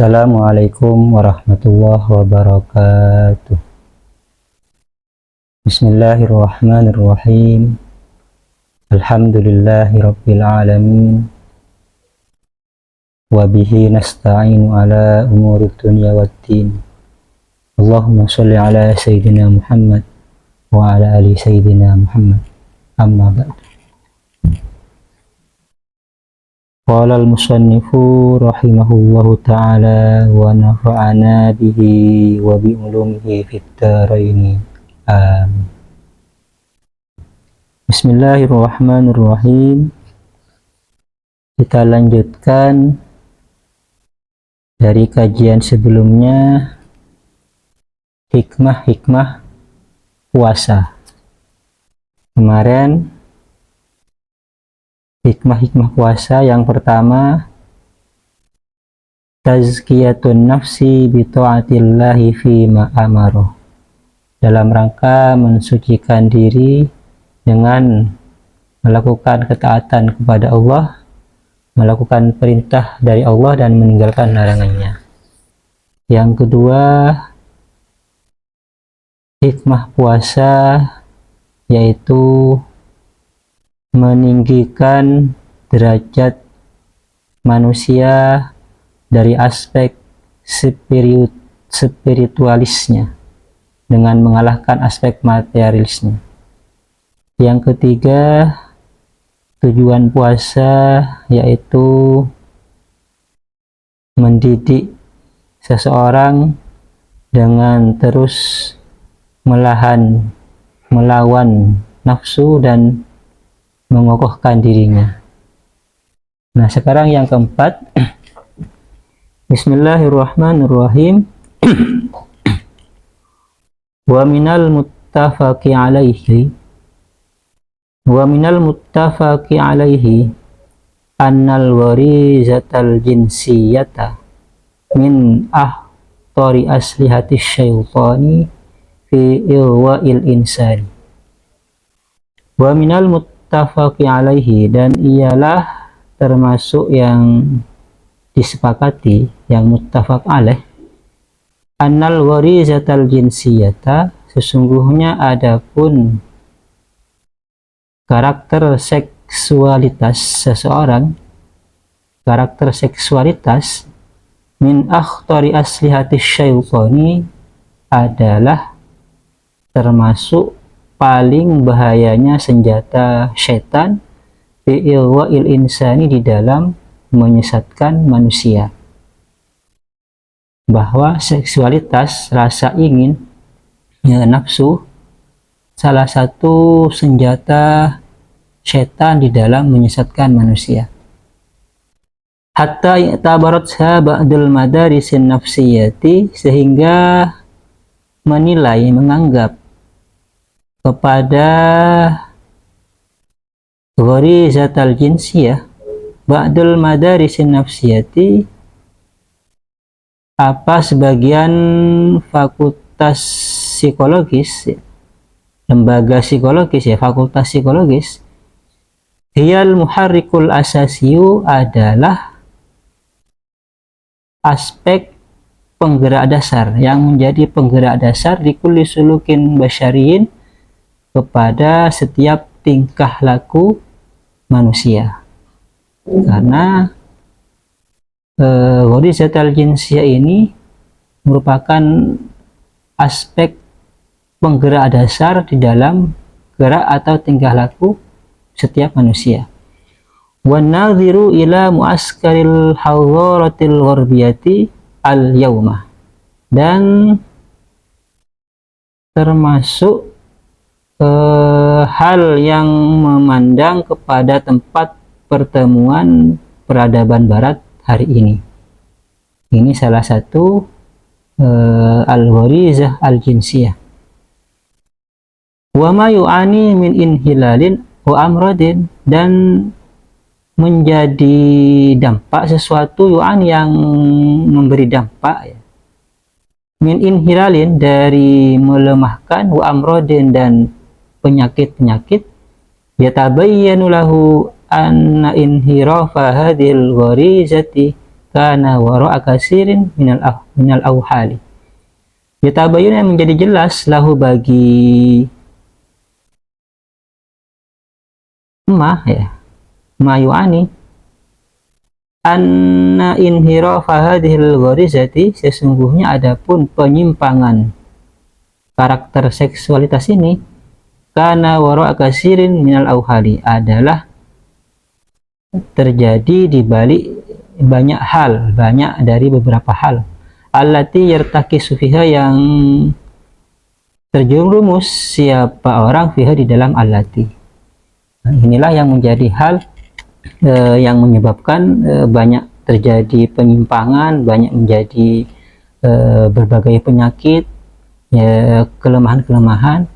Assalamualaikum warahmatullahi wabarakatuh. Bismillahirrahmanirrahim. Alhamdulillahi rabbil alamin. Wabihi nasta'inu ala umuri dunya waddin. Allahumma sholli ala sayyidina Muhammad wa ala ali sayyidina Muhammad. Amma ba'du. Qala al-musannifu rahimahullahu ta'ala wa nafa'ana bihi wa bi ulumihi fid dharain. Amin. Bismillahirrahmanirrahim. Kita lanjutkan dari kajian sebelumnya, hikmah-hikmah puasa. Kemarin hikmah-hikmah puasa yang pertama, tazkiyatun nafsi bi ta'atillahi fima amaroh, dalam rangka mensucikan diri dengan melakukan ketaatan kepada Allah, melakukan perintah dari Allah dan meninggalkan larangannya. Yang kedua, hikmah puasa yaitu meninggikan derajat manusia dari aspek spiritualisnya dengan mengalahkan aspek materialisnya. Yang ketiga, tujuan puasa yaitu mendidik seseorang dengan terus melawan nafsu dan mengokohkan dirinya. Nah, sekarang yang keempat, Bismillahirrahmanirrahim. Wa minal muttafaqi alaihi annal warizatal jinsiyata min ahtori aslihati syaitani fi ilwa'il insani. Wa minal muttafaqi alaihi, dan ialah termasuk yang disepakati, yang muttafaq alaih, annal warizatal jinsiyata, sesungguhnya adapun karakter seksualitas seseorang, karakter seksualitas, min akhtari aslihati syaitani, adalah termasuk paling bahayanya senjata syaitan fi ilwa'il insani, di dalam menyesatkan manusia. Bahwa seksualitas, rasa ingin, ya, nafsu, salah satu senjata syaitan di dalam menyesatkan manusia. Hatta i'tabaratha ba'dul madarisin nafsiyati, sehingga menganggap kepada gharizatal jinsiyah ba'dul madarisin nafsiyati, sebagian fakultas psikologis, lembaga psikologis, fakultas psikologis, hiyal muharrikul asasiyu, adalah aspek penggerak dasar, yang menjadi penggerak dasar di kulli sulukin basyariyin, kepada setiap tingkah laku manusia. Karena gharizatul jinsiyah ini merupakan aspek penggerak dasar di dalam gerak atau tingkah laku setiap manusia. Wan nadhiru ila muaskaril hadharatil gharbiyati al yaumah, dan termasuk hal yang memandang kepada tempat pertemuan peradaban barat hari ini. Ini salah satu al-gharizah al-jinsiyah. Wa ma yu'ani min inhilalin wa amradin, dan menjadi dampak sesuatu, yu'an, yang memberi dampak, ya, min inhilalin, dari melemahkan, wa amradin, dan penyakit-penyakit, yatabayyanu lahu anna inhirafa hadhil gharizati kana wara'a katsirin minal awhali. Yatabayyun yang menjadi jelas lahu bagi ma ya, ma yu'ani anna inhirafa hadhil gharizati, sesungguhnya adapun penyimpangan karakter seksualitas ini, kana wara'a katsirin minal awhali, adalah terjadi di balik banyak hal, banyak dari beberapa hal, allati yartakisu fiha, yang terjerumus siapa orang fiha di dalam allati. Nah, inilah yang menjadi hal yang menyebabkan banyak terjadi penyimpangan, banyak menjadi berbagai penyakit, kelemahan-kelemahan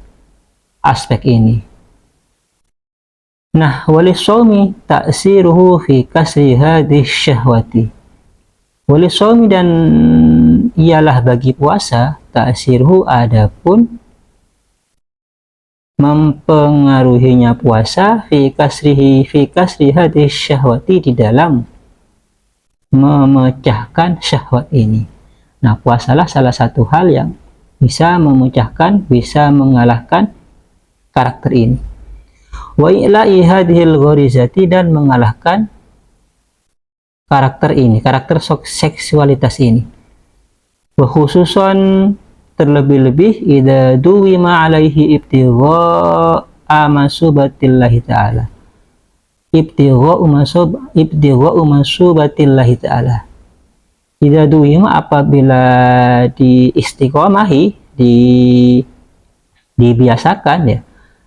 aspek ini. Nah, walisawmi ta'siruhu fi kasri hadhihi syahwati. Walisawmi, dan ialah bagi puasa, ta'siruhu, adapun mempengaruhinya puasa, fi kasri hadhihi syahwati, di dalam memecahkan syahwat ini. Nah, puasalah salah satu hal yang bisa memecahkan, bisa mengalahkan karakter ini. Wa ila'i hadhil gharizati, dan mengalahkan karakter ini, karakter seksualitas ini. Wa khususan, terlebih-lebih, idza duwima alaihi ibtigha'a masubatillahi ta'ala. Ibtigha'u masubatillahi ta'ala. Idza duwima, apabila diistiqomahi, dibiasakan ya,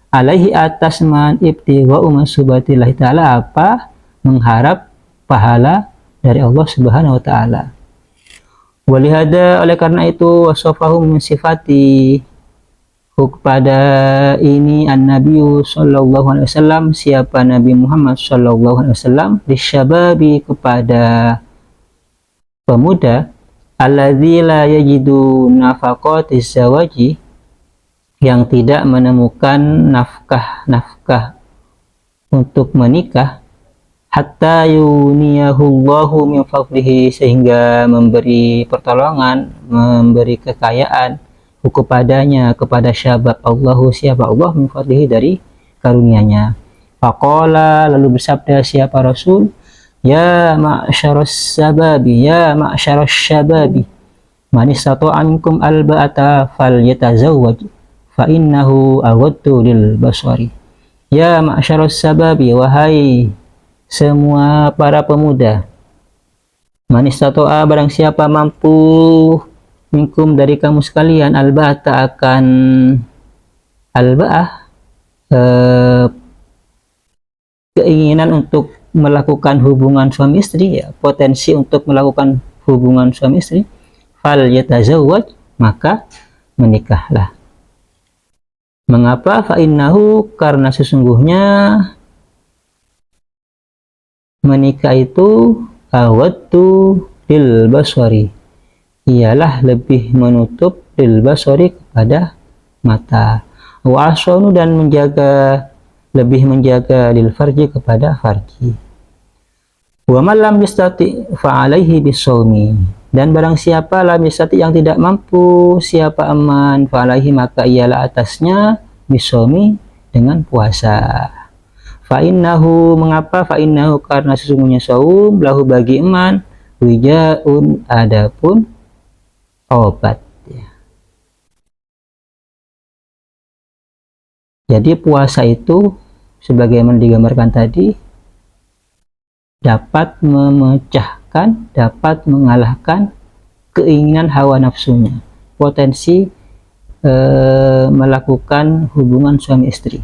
alaihi, atas man ibtigha'u masubatillahi ta'ala, apa, mengharap pahala dari Allah Subhanahu wa ta'ala. Walihada, oleh karena itu, wasofahu mensifati kepada ini an-nabiyyu sallallahu alaihi wasallam, siapa Nabi Muhammad sallallahu alaihi wasallam, disyababi, kepada pemuda, alladzi la yajidu nafaqatiz zawaji, yang tidak menemukan nafkah untuk menikah, hatta yuniyahullahu min fadlihi, sehingga memberi pertolongan, memberi kekayaan kepadanya, kepada syabab, Allahu, siapa Allah, min fadlihi, dari karunia-Nya. Faqala, lalu bersabda siapa Rasul, ya ma'syaras sababi, ya ma'syaras syababi, man istata'a minkum alba'ata falyatazawwaj, fa innahu aghaddu lil basari. Ya ma'syaras sababi, wahai semua para pemuda, man istata'a, barang siapa mampu, minkum, dari kamu sekalian, alba'ata, akan alba'ah, keinginan untuk melakukan hubungan suami istri ya, potensi untuk melakukan hubungan suami istri, fal yatazawwaj, maka menikahlah. Mengapa? Fa innahu, karena sesungguhnya menikah itu awaddu lil basari, ialah lebih menutup lil basari, kepada mata, wa asanu, dan menjaga, lebih menjaga lil farji, kepada farji. Wa man lam yastati fa alaihi bisawmi, dan barang siapa lam yastati, yang tidak mampu, siapa aman, fa alaihi, maka ialah atasnya, bisawmi, dengan puasa. Fa innahu, mengapa? Fa innahu, karena sesungguhnya saum, lahu, bagi iman, wijaun, adapun obat ya. Jadi puasa itu, sebagaimana digambarkan tadi, dapat memecahkan, dapat mengalahkan keinginan hawa nafsunya, potensi melakukan hubungan suami istri.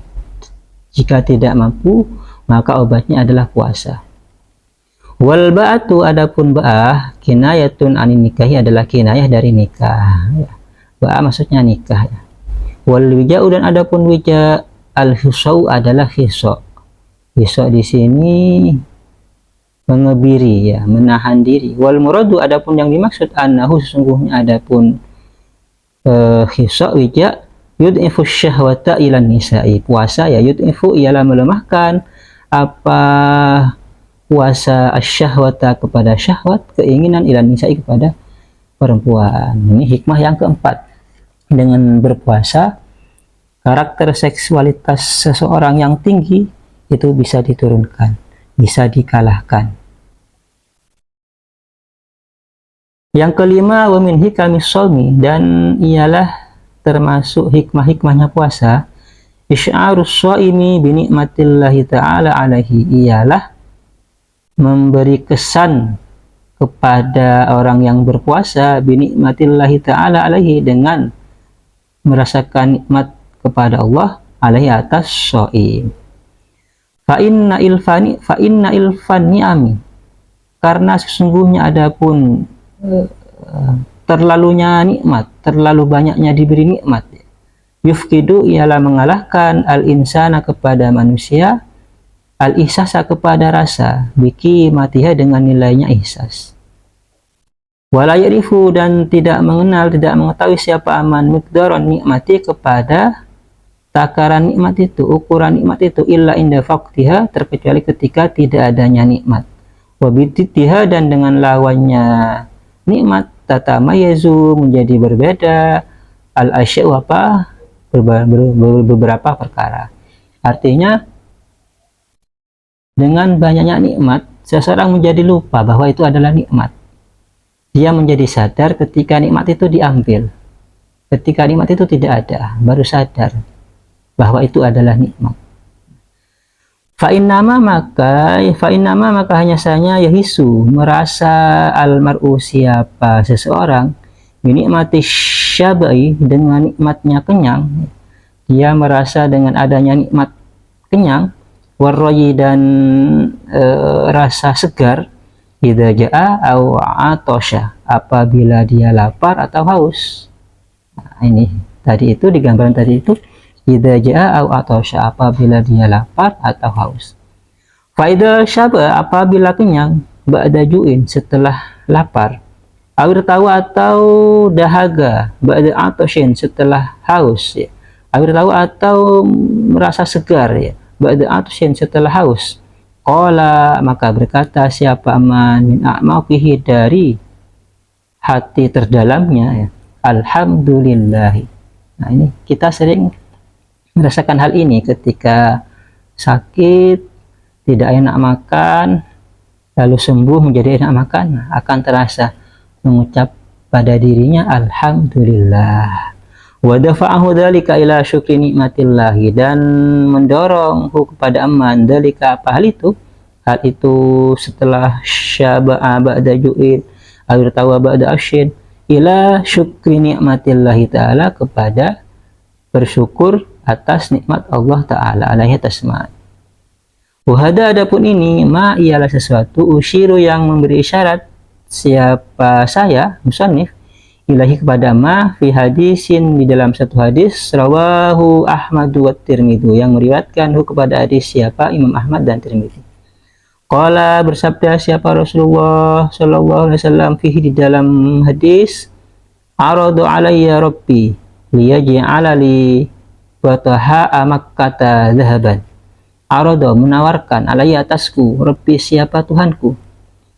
Jika tidak mampu, maka obatnya adalah puasa. Wal ba'atu, adapun ba'ah, kinayatun anin nikahi, adalah kinayah dari nikah ya. Ba'ah maksudnya nikah ya. Wal wija'u, dan adapun wija', al hisau, adalah hisau. Hisau di sini mengebiri ya, menahan diri. Wal muradu, adapun yang dimaksud, annahu, sesungguhnya adapun hisau, wija', yud'ifu syahwata ilan nisa'i, puasa ya, yud'ifu, ialah melemahkan apa, puasa asyahwata kepada syahwat, keinginan ilan nisa'i kepada perempuan. Ini hikmah yang keempat. Dengan berpuasa, karakter seksualitas seseorang yang tinggi itu bisa diturunkan, bisa dikalahkan. Yang kelima, wa min hikamis shaumi, dan ialah termasuk hikmah-hikmahnya puasa, isy'arus shaimi bi nikmatillahi ta'ala alaihi, ialah memberi kesan kepada orang yang berpuasa bi nikmatillahi ta'ala alaihi, dengan merasakan nikmat kepada Allah alaihi atas shaim. Fa inna ilfan ni'ami, karena sesungguhnya adapun terlalunya nikmat, terlalu banyaknya diberi nikmat, yufkidu, ialah mengalahkan al-insana kepada manusia, al-ihsasa kepada rasa, biki matiha, dengan nilainya ihsas. Wala ya'rifu, dan tidak mengenal, tidak mengetahui siapa aman miqdaron nikmati, kepada takaran nikmat itu, ukuran nikmat itu, illa inda faqtiha, terkecuali ketika tidak adanya nikmat. Wabiditiha, dan dengan lawannya nikmat, tatamayazu, menjadi berbeda, al-asya'u, apa, beberapa perkara. Artinya, dengan banyaknya nikmat, seseorang menjadi lupa bahwa itu adalah nikmat. Dia menjadi sadar ketika nikmat itu diambil. Ketika nikmat itu tidak ada, baru sadar bahwa itu adalah nikmat. Fa'innama, maka hanya saja yahisu, merasa al-mar'u, siapa seseorang, binikmati syabai, dengan nikmatnya kenyang, dia merasa dengan adanya nikmat kenyang, warroyi, dan rasa segar, idza jaa au atosha, apabila dia lapar atau haus. Nah, ini tadi itu digambaran tadi itu, idza jaa au atosha, apabila dia lapar atau haus. Fa idza syaba, apabila kenyang, ba'da ju'in, setelah lapar, awir tawa, atau dahaga, ba'da atoshin, setelah haus, ya. Awir tawa, atau merasa segar, ya, ba'da atoshin, setelah haus. Qala, maka berkata siapa aman min a'maqihi, dari hati terdalamnya, ya, alhamdulillah. Nah, ini kita sering merasakan hal ini ketika sakit, tidak enak makan, lalu sembuh menjadi enak makan, akan terasa mengucap pada dirinya alhamdulillah. Wa dafa'ahu dzalika ila syukri nikmatillahi, dan mendorong kepada aman dzalika, apa hal itu setelah syaba'a ba'da ju'id aw tawa ba'da asyin, ila syukri nikmatillahi ta'ala, kepada bersyukur atas nikmat Allah Ta'ala alaihi tasma. Wahada, adapun ini, ma, ialah sesuatu, usyiru, yang memberi isyarat siapa saya musannif, ilahi, kepada ma, fi hadisin, di dalam satu hadis, rawahu Ahmadu wa Tirmidzi, yang meriwayatkan kepada hadis siapa Imam Ahmad dan Tirmidzi. Qala, bersabda siapa Rasulullah sallallahu alaihi wasallam, fihi, di dalam hadis, aradu alayya rabbi liyaj'ala li wataha'a makkata zahaban. Arada, menawarkan, alayya, atasku, rabbi, siapa Tuhanku,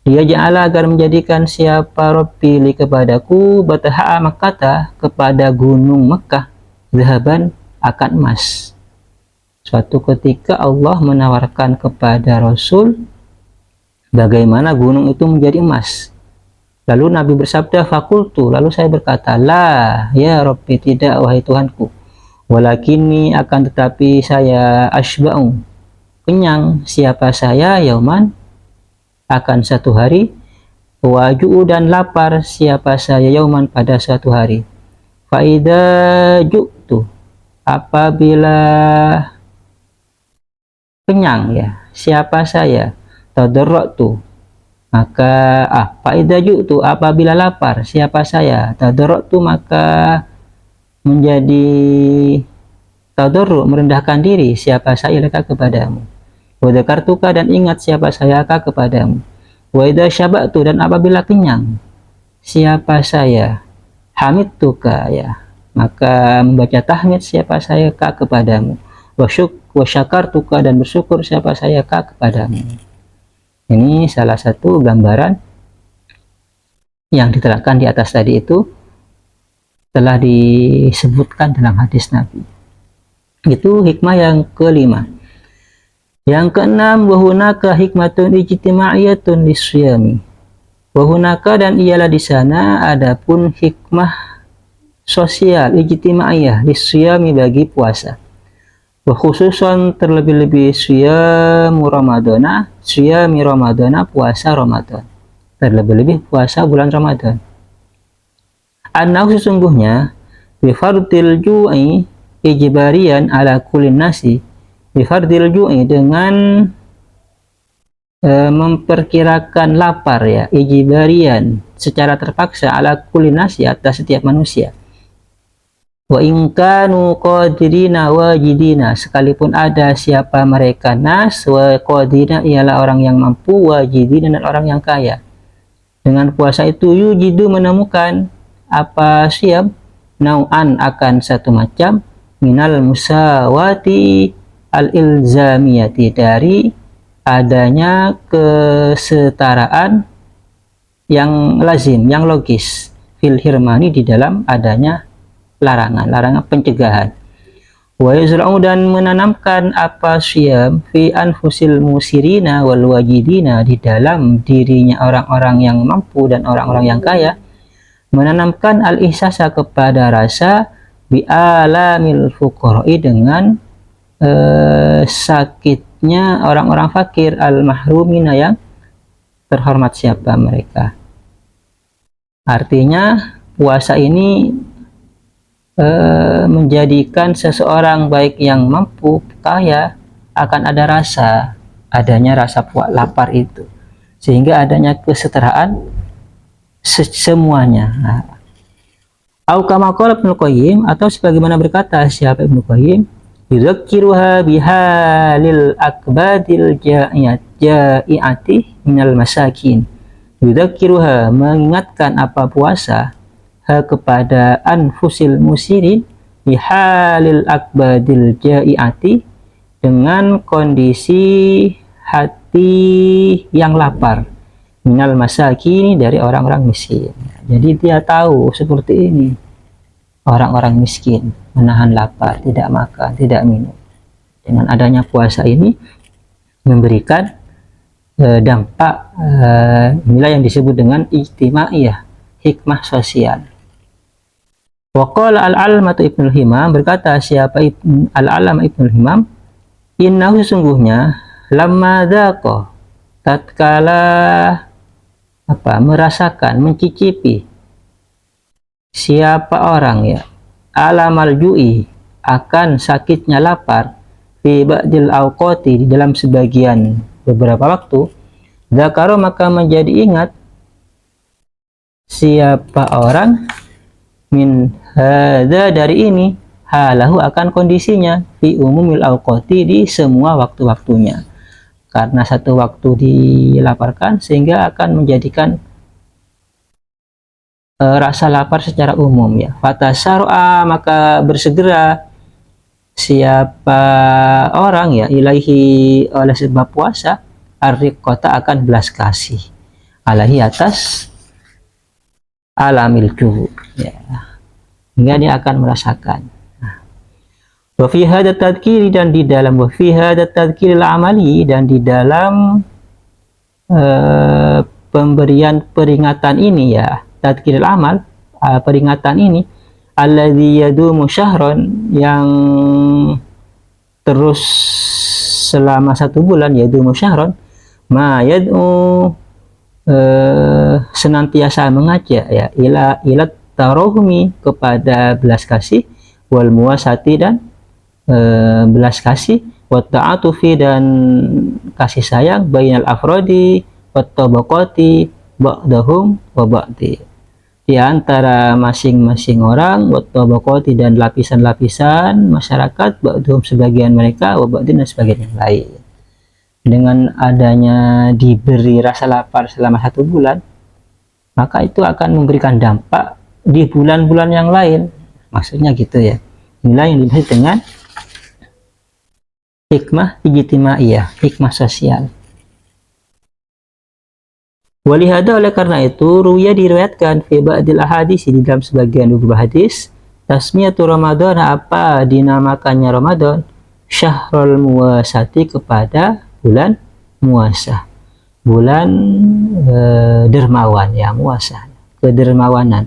dia ja'ala, agar menjadikan siapa rabbi li, kepadaku, bataha'a makkata, kepada gunung Mekah, zahaban, akan emas. Suatu ketika Allah menawarkan kepada Rasul bagaimana gunung itu menjadi emas. Lalu Nabi bersabda, fakultu, lalu saya berkata, la ya rabbi, tidak wahai Tuhanku, walakinni, akan tetapi saya, asba'u, kenyang, siapa saya, yauman, akan satu hari, waju'u, dan lapar siapa saya, yauman, pada suatu hari. Faida ju'tu, apabila kenyang, ya, siapa saya, tadarra'tu, maka faida ju'tu, apabila lapar siapa saya, tadarra'tu, maka menjadi tadarru, merendahkan diri, siapa saya leka, kepadamu. Wa dzakartuka, dan ingat siapa saya kepadamu. Wa idza syaba'tu, dan apabila kenyang siapa saya, hamidtuka, ya, maka membaca tahmid siapa saya kepadamu. Wa syakartuka, dan bersyukur siapa saya kepadamu. Ini salah satu gambaran yang diterangkan di atas tadi itu telah disebutkan dalam hadis Nabi. Itu hikmah yang kelima. Yang keenam, wahunaka hikmatun ijtima'iyatun lisyami. Wahunaka, dan ialah di sana adapun hikmah sosial ijtima'iyah lisyami, bagi puasa. Wa khususan terlebih-lebih syami Ramadana, puasa Ramadan. Terlebih-lebih puasa bulan Ramadan. Annahu, sesungguhnya, bifardil ju'i ijbarian ala kulin nasi, bifardil ju'i, dengan memperkirakan lapar ya, ijbarian, secara terpaksa, ala kulin nasi, atas setiap manusia. Wa in kanu qadirina wajidina, sekalipun ada siapa mereka nas, wa qadirina ialah orang yang mampu, wajidina dan orang yang kaya. Dengan puasa itu yujidu, menemukan apa siap, nau'an, akan satu macam, minal musawati al-ilzamiyati, dari adanya kesetaraan yang lazim, yang logis, fil hirmani, di dalam adanya larangan pencegahan. Wa yazra'u, dan menanamkan apa siyam, fi anfusil musirina wal wajidina, di dalam dirinya orang-orang yang mampu dan orang-orang yang kaya, menanamkan al-ihsasa, kepada rasa, bi alamil fuqara'i, dengan sakitnya orang-orang fakir, al-mahrumina, yang terhormat siapa mereka. Artinya puasa ini menjadikan seseorang baik yang mampu, kaya, akan ada rasa, adanya rasa lapar itu, sehingga adanya kesetaraan semuanya. Au kama qala Ibnu Qayyim, atau sebagaimana berkata siapa Ibnu Qayyim, yudzakiruha bihalil akbadil ja'iati minal masakin. Yudzakiruha, mengingatkan apa puasa, kepada anfusil musirin, bihalil akbadil ja'iati, dengan kondisi hati yang lapar, minal masakin, dari orang-orang miskin. Jadi dia tahu seperti ini, orang-orang miskin menahan lapar, tidak makan, tidak minum. Dengan adanya puasa ini memberikan dampak, inilah yang disebut dengan ijtimaiyah, hikmah sosial. Waqala al-alamatu Ibnul Himam, berkata siapa al-alama Ibnul Himam, innahu, sesungguhnya, lamma dhaqa, tatkala merasakan, mencicipi, siapa orang ya, alamal ju'i, akan sakitnya lapar, fi ba'dil awqati, di dalam sebagian beberapa waktu, dzakara, maka menjadi ingat siapa orang, min hadza, dari ini, halahu, akan kondisinya, fi umumil awqati, di semua waktu-waktunya. Karena satu waktu dilaparkan, sehingga akan menjadikan rasa lapar secara umum ya. Fatasar'a, maka bersegera siapa orang ya, ilaihi, oleh sebab puasa, ar-riqata, akan belas kasih, alaihi, atas alamil ju ya, hingga dia akan merasakan. Wa fi hadza tadhkiri, dan di dalam wa fi hadza tadhkiril amali, dan di dalam pemberian peringatan ini ya, tadhkiril amal, peringatan ini, alladzi yadumu syahron, yang terus selama 1 bulan, yadumu syahron, ma yad'u, senantiasa mengajak ya, ila tarohumi, kepada belas kasih, wal muwasati, dan belas kasih, wat ta'atufi, dan kasih sayang, bainal afrodi wat tabaqati ba'dahum wa ba'di, di antara masing-masing orang, wat tabaqati, dan lapisan-lapisan masyarakat, ba'dahum, sebagian mereka, wa ba'di, dan sebagian yang lain. Dengan adanya diberi rasa lapar selama 1 bulan, maka itu akan memberikan dampak di bulan-bulan yang lain, maksudnya gitu ya. Inilah yang dimaksud dengan hikmah ijtimaiyah, hikmah sosial. Walihada, oleh karena itu, ruya diriwayatkan fi ba'dil ahadis, di dalam sebagian beberapa hadis, tasmiyatu Ramadan, apa dinamakannya Ramadan, syahrul muwasati, kepada bulan muasa, bulan dermawan, ya, muasa, kedermawanan.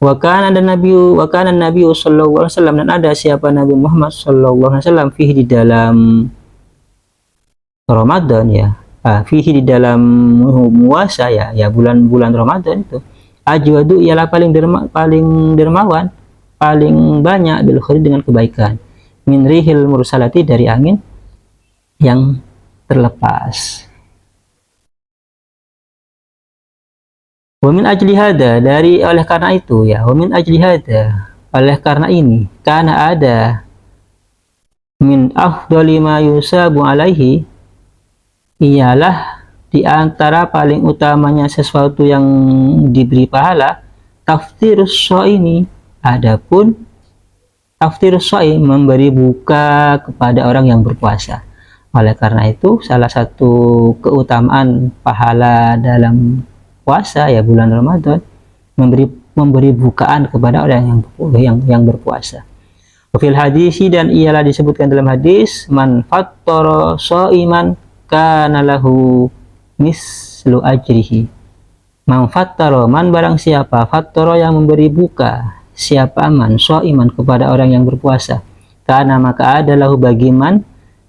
Wa kana Nabi sallallahu alaihi wasallam, dan ada siapa Nabi Muhammad sallallahu alaihi wasallam, fihi, di dalam Ramadan, ya, fihi, di dalam muasa, ya, bulan-bulan Ramadan itu, ajwadu, ialah paling dermawan, paling banyak, bil khair, dengan kebaikan, min rihil mursalati, dari angin yang terlepas. Wa min ajli hada, oleh karena itu, ya, wa min ajli hada, oleh karena ini, karena ada, min afdali ma yusabu alaihi, ialah di antara paling utamanya sesuatu yang diberi pahala, taftirus shaimi, adapun taftirus shaim, memberi buka kepada orang yang berpuasa. Oleh karena itu, salah satu keutamaan pahala dalam puasa, ya, bulan Ramadan, memberi bukaan kepada orang yang berpuasa. Fil hadisi, dan ialah disebutkan dalam hadis, man fattara shaiman kana lahu mislu ajrihi. Man fattara, man barang siapa, fattara, yang memberi buka, siapa man, shaiman, kepada orang yang berpuasa, kana, maka ada lahu bagi man,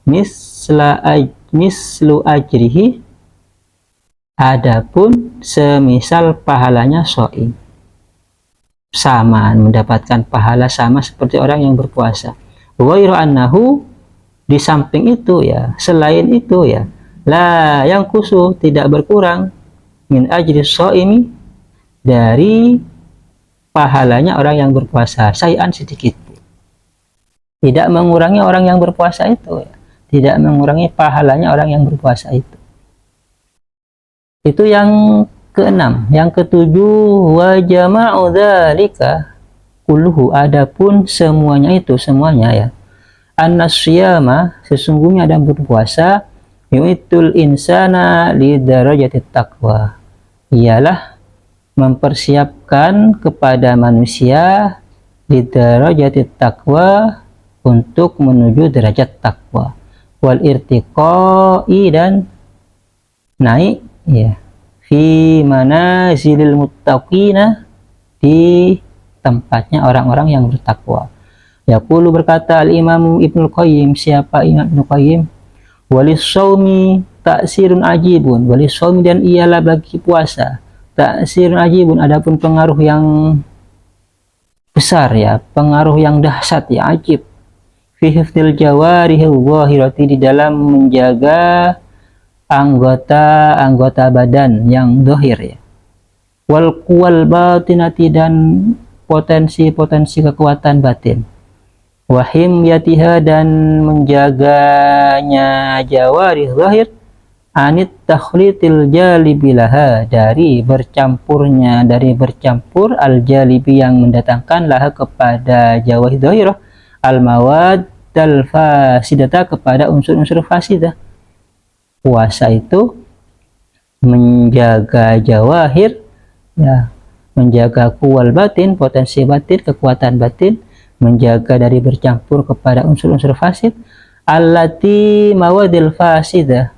mislu ajrihi, adapun semisal pahalanya shaim, sama, mendapatkan pahala sama seperti orang yang berpuasa. Ghairu annahu, di samping itu, ya, selain itu, ya, la yang kusu, tidak berkurang, min ajri shaimi, dari pahalanya orang yang berpuasa, syai'an, sedikit, tidak mengurangi orang yang berpuasa itu, ya, tidak mengurangi pahalanya orang yang berpuasa itu. Itu yang keenam. Yang ketujuh, wa jama'u dzalika kulluhu, adapun semuanya itu, semuanya, ya, annasyama, sesungguhnya dan berpuasa, yu'itul insana li darajatit taqwa, ialah mempersiapkan kepada manusia li darajatit taqwa, untuk menuju derajat takwa, wal irtiqai, dan naik, ya, fi manazilil muttaqina, di tempatnya orang-orang yang bertakwa. Yaqulu, berkata al-Imam Ibnu Qayyim, siapa Imam Ibnu Qayyim, walis shaumi ta'sirun ajibun, walis shaumi, dan ialah bagi puasa, ta'sirun ajibun, adapun pengaruh yang besar, ya, pengaruh yang dahsyat, ya, ajib, fi hifdzil jawarihil zahirati, di dalam menjaga anggota badan yang zahir, ya, wal quwal batinati, dan potensi-potensi kekuatan batin, wahim yatiha, dan menjaganya jawarih zahir, anit takhlitil jalibilaha, dari bercampur al jalibi, yang mendatangkan laha, kepada jawarih zahirah, al mawad dal fasidata, kepada unsur-unsur fasidah. Puasa itu menjaga jawahir, ya, menjaga kuwal batin, potensi batin, kekuatan batin, menjaga dari bercampur kepada unsur-unsur fasid, allati mawadil fasidah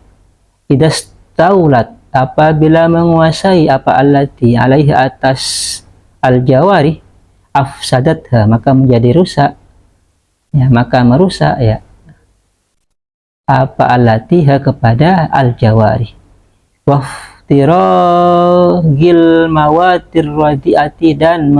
idastaulat, apabila menguasai, apa, allati, alaihi, atas al jawari, afsadatha, maka menjadi rusak, ya, maka merusak, ya, apa, allatiha, kepada al jawari, waftiragil mawatir radiati, dan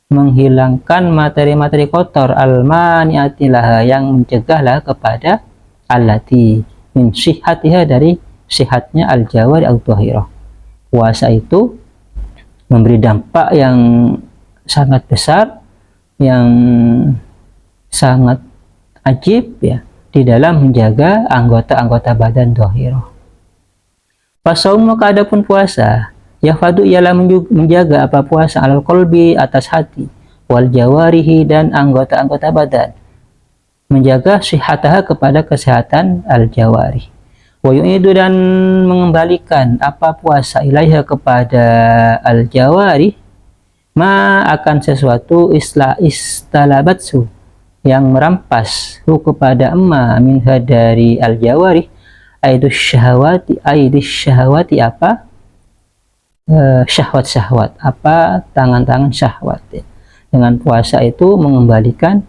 menghilangkan materi-materi kotor, al-mani'ati laha, yang mencegahlah kepada allati, min sihhatiha, dari sihatnya al jawari al dhahirah. Puasa itu memberi dampak yang sangat besar, yang sangat ajib, ya, di dalam menjaga anggota-anggota badan dhahirah. Fasaum, maka adapun puasa, yafadu, ialah menjaga, apa, puasa, alal qalbi, atas hati, wal jawarihi, dan anggota-anggota badan, menjaga sihataha, kepada kesehatan al jawari, Wa yu'idu dan mengembalikan apa puasa ilaiha kepada al-jawari ma akan sesuatu istalabatsu yang merampas kepada emma minha dari al-jawari aidus syahwati apa syahwat-syahwat apa tangan-tangan syahwat ya. Dengan puasa itu mengembalikan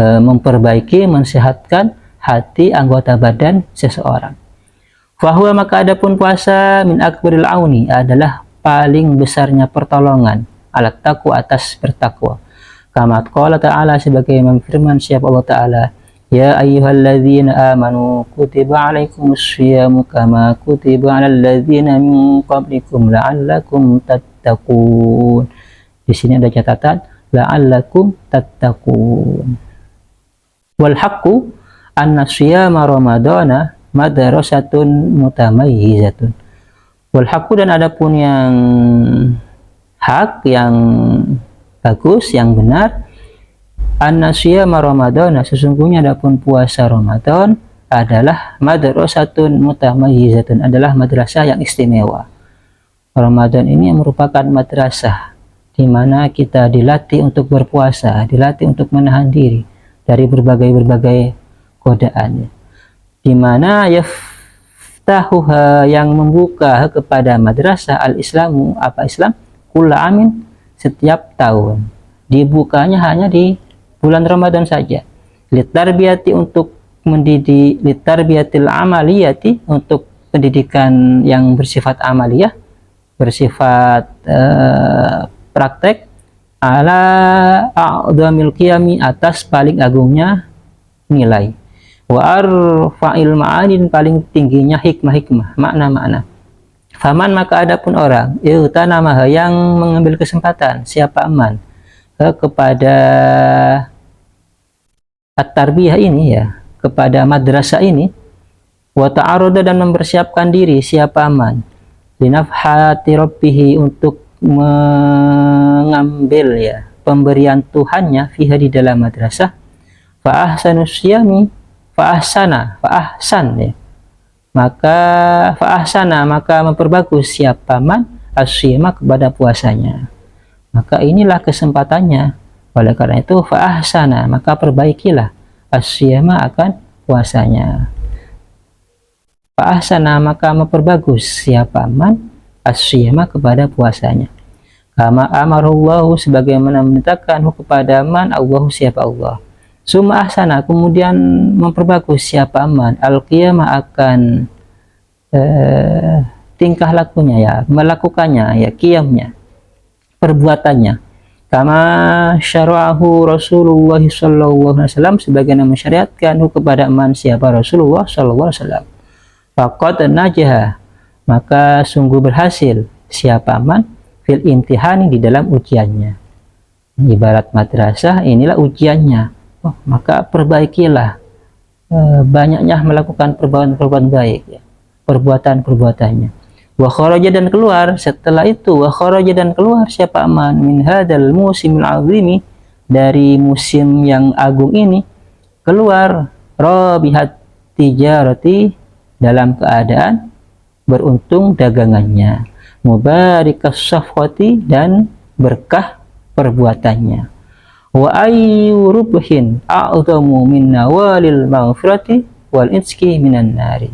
memperbaiki mensehatkan hati anggota badan seseorang. Fahuwa maka adapun puasa min akbaril auni adalah paling besarnya pertolongan alat taqwa atas bertakwa. Kama qala ta'ala sebagai firman siapa Allah Ta'ala, ya ayyuhalladzina amanu kutiba alaikumus syiyamu kama kutiba alal ladzina min qablikum la'allakum tattaqun. Di sini ada catatan la'allakum tattaqun. Wal haqqu anna syiyama ramadana madrasatun mutamayyizatun. Wal haqqu dan adapun yang hak yang bagus yang benar anna syiyama ramadana sesungguhnya adapun puasa Ramadan adalah madrasatun mutamayyizatun adalah madrasah yang istimewa. Ramadan ini merupakan madrasah di mana kita dilatih untuk berpuasa, dilatih untuk menahan diri dari berbagai godaan, di mana yaftahuha yang membuka kepada madrasah al-Islamu apa Islam kulla amin setiap tahun, dibukanya hanya di bulan Ramadan saja, litarbiyati untuk mendidik, litarbiyatil amaliyati untuk pendidikan yang bersifat amaliyah, bersifat praktek, ala a'dhamil qiyami atas paling agungnya nilai, wa arfa'il ma'anin paling tingginya hikmah-hikmah makna-makna. Faman maka adapun orang yutanamaha yang mengambil kesempatan siapa aman kepada at-tarbiyah ini ya, kepada madrasah ini, wa ta'arada dan mempersiapkan diri siapa aman linafhati rabbih untuk mengambil ya pemberian Tuhannya fiha di dalam madrasah, fa ahsanus syiyami fa ahsan ya, maka fa'ahsana maka memperbagus siapa man asyima kepada puasanya, maka inilah kesempatannya. Oleh karena itu fa'ahsana maka perbaikilah asyima akan puasanya, fa'ahsana maka memperbagus siapa man asyima kepada puasanya. Kama amarullahu sebagaimana memerintahkan kepada man Allah siapa Allah. Summa ahsana kemudian memperbagus siapa aman al-qiyamah akan tingkah lakunya ya, melakukannya ya, qiyamnya perbuatannya, kama syara'ahu Rasulullah sallallahu alaihi wasallam sebagaimana mensyariatkan kepada aman siapa Rasulullah sallallahu alaihi wasallam. Faqad najaha maka sungguh berhasil siapa aman fil imtihani di dalam ujiannya. Ibarat madrasah inilah ujiannya. Maka perbaikilah banyaknya melakukan perbuatan-perbuatan baik ya, perbuatan-perbuatannya. Wa kharaja dan keluar setelah itu, wa kharaja dan keluar siapa aman min hadzal musimil azimi dari musim yang agung ini, keluar rabihat tijarati dalam keadaan beruntung dagangannya, mubarikas safqati dan berkah perbuatannya. Wa ayyu rubhin a'dhamu min nawalil maghfirati wal itqi minan nari.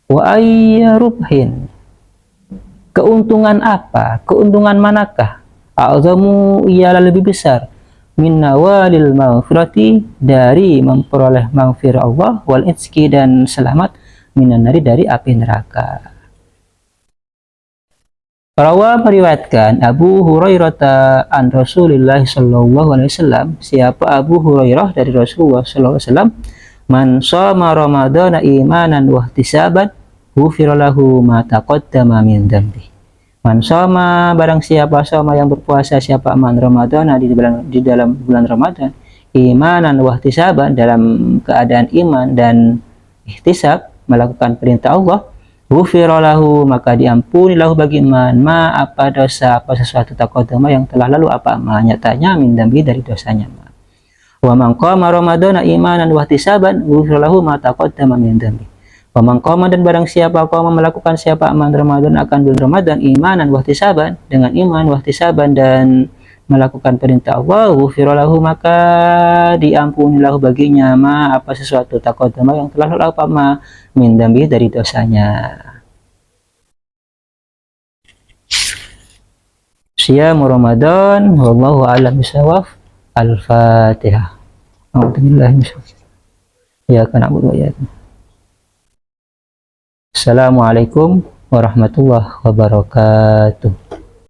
Wa ayyu rubhin keuntungan apa? Keuntungan manakah? A'dhamu ialah lebih besar min nawalil maghfirati dari memperoleh maghfirah Allah wal itqi dan selamat minan nari dari api neraka. Rawa meriwayatkan Abu Hurairah an Rasulullah sallallahu alaihi wasallam siapa Abu Hurairah dari Rasulullah sallallahu alaihi wasallam man shoma ramadhana imanan wa ihtisaban ghufira lahu ma taqaddama min dhanbi. Man shoma barang siapa shoma yang berpuasa siapa aman ramadhana di dalam bulan Ramadan imanan wa ihtisaban dalam keadaan iman dan ihtisab melakukan perintah Allah, ghufira lahu maka diampuni lahu bagi man ma apa dosa apa sesuatu taqaddama yang telah lalu apa ma nyatanya min dambi dari dosanya ma. Wa man qama ramadhana imanan wa ihtisaban ghufira lahu ma taqaddama min dambi. Wa qama dan barang siapa qama melakukan siapa amal Ramadan akan bulan Ramadan imanan wahtisaban dengan iman wahtisaban dan melakukan perintah Allah, ghufira lahu maka diampunilah baginya apa sesuatu taqaddama yang telah lalu apa min dambi dari dosanya. Siyamu Ramadan wallahu a'lam bishawab. Al-Fatihah. A'udzubillahi minasyaitonir rajim. Ya kana na'budu wa iyyaka. Assalamualaikum warahmatullahi wabarakatuh.